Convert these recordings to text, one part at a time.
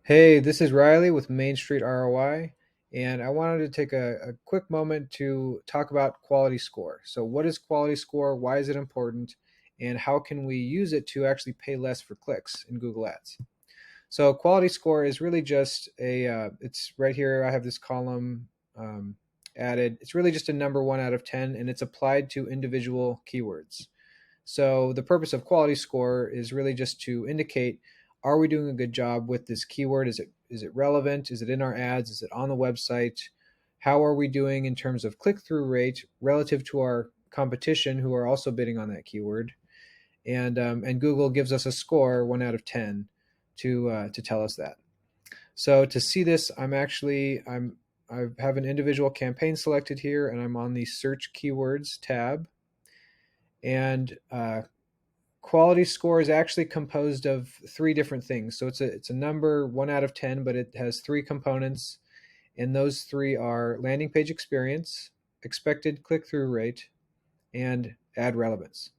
Hey, this is Riley with Main Street ROI, and I wanted to take a quick moment to talk about quality score. So, what is quality score? Why is it important? And how can we use it to actually pay less for clicks in Google Ads? So, quality score is really just it's right here. I have this column added. It's really just a number 1 out of 10, and it's applied to individual keywords. So the purpose of quality score is really just to indicate, are we doing a good job with this keyword? Is it relevant? Is it in our ads? Is it on the website? How are we doing in terms of click-through rate relative to our competition who are also bidding on that keyword? And Google gives us a score 1 out of 10 to tell us that. So to see this, I have an individual campaign selected here, and I'm on the Search Keywords tab. And quality score is actually composed of three different things. So it's a number 1 out of 10, but it has three components, and those three are landing page experience, expected click-through rate, and ad relevance.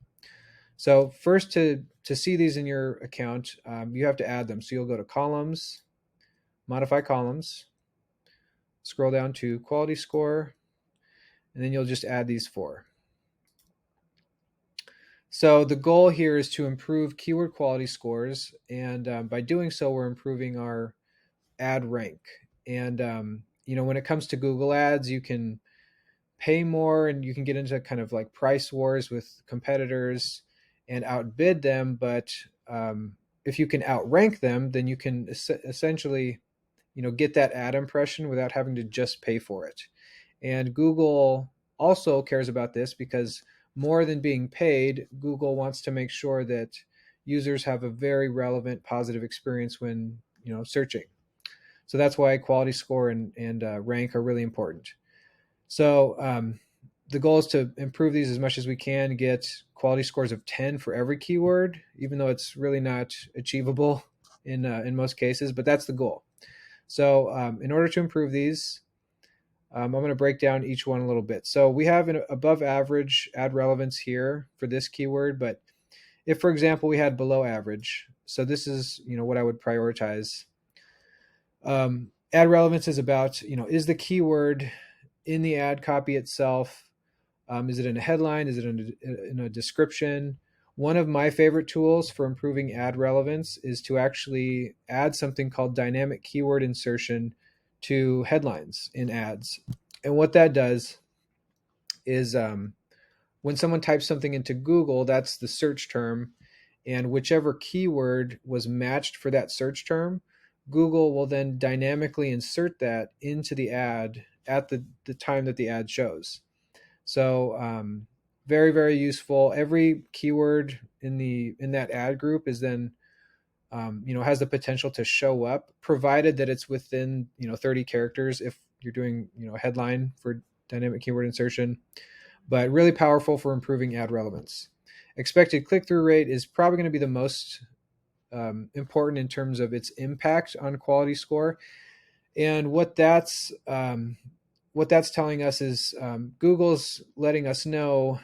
So first, to see these in your account, you have to add them. So you'll go to columns, modify columns, scroll down to quality score, and then you'll just add these four. So the goal here is to improve keyword quality scores, and by doing so, we're improving our ad rank. And when it comes to Google Ads, you can pay more, and you can get into kind of like price wars with competitors and outbid them. But if you can outrank them, then you can essentially, get that ad impression without having to just pay for it. And Google also cares about this because more than being paid, Google wants to make sure that users have a very relevant, positive experience when searching. So that's why quality score and rank are really important. So the goal is to improve these as much as we can, get quality scores of 10 for every keyword, even though it's really not achievable in most cases, but that's the goal. So in order to improve these, I'm going to break down each one a little bit. So we have an above average ad relevance here for this keyword, but if, for example, we had below average, so this is what I would prioritize. Ad relevance is about is the keyword in the ad copy itself? Is it in a headline? Is it in a description? One of my favorite tools for improving ad relevance is to actually add something called dynamic keyword insertion to headlines in ads. And what that does is when someone types something into Google, that's the search term, and whichever keyword was matched for that search term, Google will then dynamically insert that into the ad at the time that the ad shows. So very, very useful. Every keyword in that ad group is then has the potential to show up, provided that it's within 30 characters if you're doing a headline for dynamic keyword insertion. But really powerful for improving ad relevance. Expected click-through rate is probably going to be the most important in terms of its impact on quality score. And what that's telling us is Google's letting us know,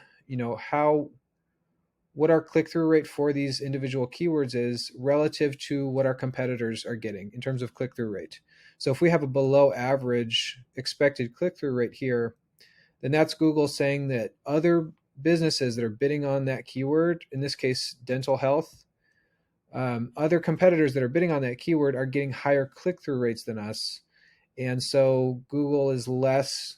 what our click-through rate for these individual keywords is relative to what our competitors are getting in terms of click-through rate. So if we have a below average expected click-through rate here, then that's Google saying that other businesses that are bidding on that keyword, in this case, dental health, other competitors that are bidding on that keyword are getting higher click-through rates than us. And so Google is less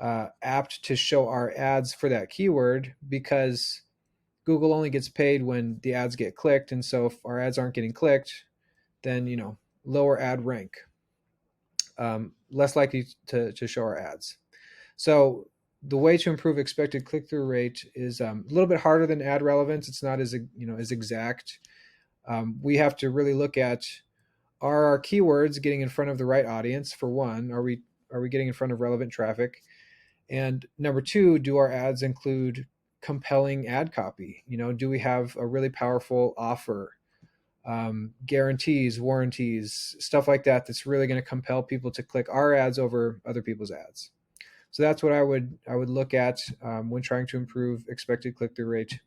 apt to show our ads for that keyword because Google only gets paid when the ads get clicked. And so if our ads aren't getting clicked, then, lower ad rank, less likely to show our ads. So the way to improve expected click-through rate is a little bit harder than ad relevance. It's not as exact. We have to really look at, are our keywords getting in front of the right audience? For one, are we getting in front of relevant traffic? And number two, do our ads include compelling ad copy? Do we have a really powerful offer, guarantees, warranties, stuff like that that's really going to compel people to click our ads over other people's ads? So that's what I would look at when trying to improve expected click-through rate.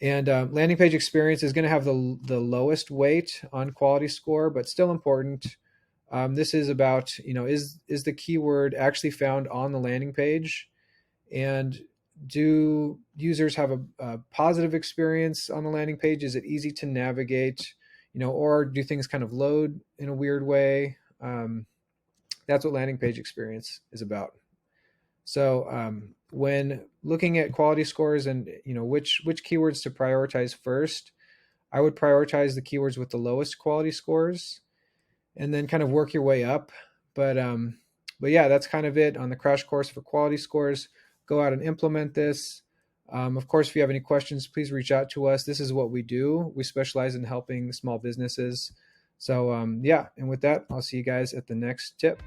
And landing page experience is going to have the lowest weight on quality score, but still important. This is about, is the keyword actually found on the landing page, and do users have a positive experience on the landing page? Is it easy to navigate, or do things kind of load in a weird way? That's what landing page experience is about. So when looking at quality scores and which keywords to prioritize first, I would prioritize the keywords with the lowest quality scores, and then kind of work your way up. But yeah, that's kind of it on the crash course for quality scores. Go out and implement this. Of course, if you have any questions, please reach out to us. This is what we do. We specialize in helping small businesses. So yeah, and with that, I'll see you guys at the next tip.